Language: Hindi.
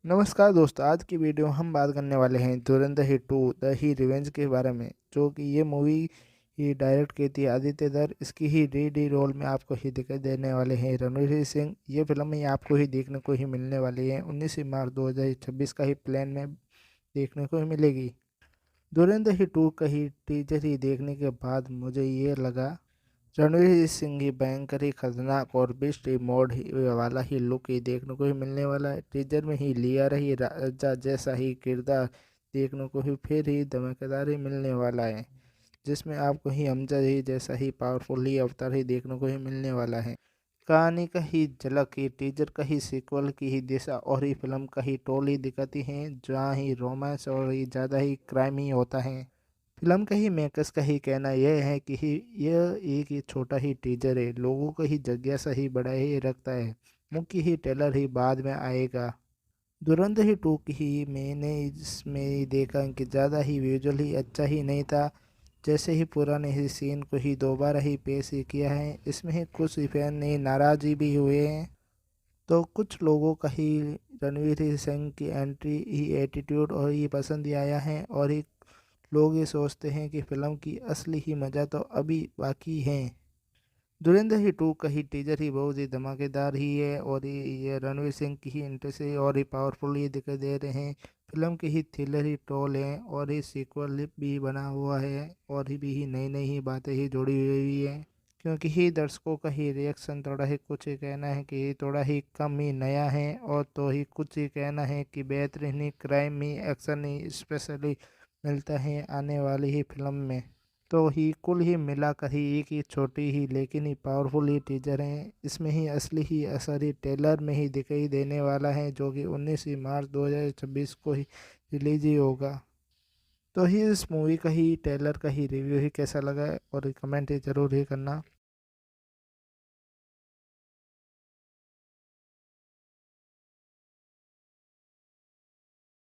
नमस्कार दोस्तों, आज की वीडियो हम बात करने वाले हैं धुरंधर ही 2 द ही रिवेंज के बारे में। जो कि ये मूवी ही डायरेक्ट की थी आदित्य दर। इसकी ही डी रोल में आपको ही दिखाई देने वाले हैं रणवीर सिंह। ये फिल्म ही आपको ही देखने को ही मिलने वाली है 19 मार्च 2026 का ही प्लान में देखने को ही मिलेगी। धुरंधर ही 2 का ही टीजर ही देखने के बाद मुझे ये लगा रणवीर सिंह ही भयंकर ही खतरनाक और बेस्ट ही मोड ही वाला ही लुक ही देखने को ही मिलने वाला है। टीजर में ही लिया रही राजा जैसा ही किरदार देखने को ही फिर ही धमाकेदार ही मिलने वाला है, जिसमें आपको ही हमजा ही जैसा ही पावरफुल ही अवतार ही देखने को ही मिलने वाला है। कहानी का ही झलक ही टीजर का ही सीक्वल की ही दिशा और ही फिल्म का ही टोल ही दिखाती हैं, जहाँ ही रोमांस और ही ज़्यादा ही क्राइम ही होता है। फिल्म का ही मेकर्स का ही कहना यह है कि यह एक ही छोटा ही टीजर है, लोगों को ही जिज्ञासा ही बढ़ाए ही रखता है। मुख्य ही ट्रेलर ही बाद में आएगा। धुरंधर ही 2 की ही मैंने इसमें ही देखा कि ज़्यादा ही विजुअल ही अच्छा ही नहीं था। जैसे ही पुराने ही सीन को ही दोबारा ही पेश ही किया है। इसमें ही कुछ ही फैन ने नाराज ही भी हुए हैं, तो कुछ लोगों का ही रणवीर ही सिंह की एंट्री ही एटीट्यूड और ये पसंद ही आया है, और ही लोग ये सोचते हैं कि फिल्म की असली ही मज़ा तो अभी बाकी है। धुरंधर ही 2 का ही टीजर ही बहुत ही धमाकेदार ही है, और ये रणवीर सिंह की ही एंट्री से और ही पावरफुल ही दिखाई दे रहे हैं। फिल्म की ही थ्रिलर ही टोल है, और ही सीक्वल भी बना हुआ है, और ही भी ही नई नई ही बातें ही जुड़ी हुई है। क्योंकि ही दर्शकों का ही रिएक्शन थोड़ा ही कुछ ही कहना है कि थोड़ा ही कम ही नया है, और तो ही कुछ ही कहना है कि बेहतरीन ही क्राइम ही एक्शन ही स्पेशली मिलता है आने वाली ही फिल्म में। तो ही कुल ही मिलाकर ही एक ही छोटी ही लेकिन ही पावरफुल ही टीजर है। इसमें ही असली ही असर ही ट्रेलर में ही दिखाई देने वाला है, जो कि 19 ही मार्च 2026 को ही रिलीज ही होगा। तो ही इस मूवी का ही ट्रेलर का ही रिव्यू ही कैसा लगा है, और कमेंट ही ज़रूर ही करना।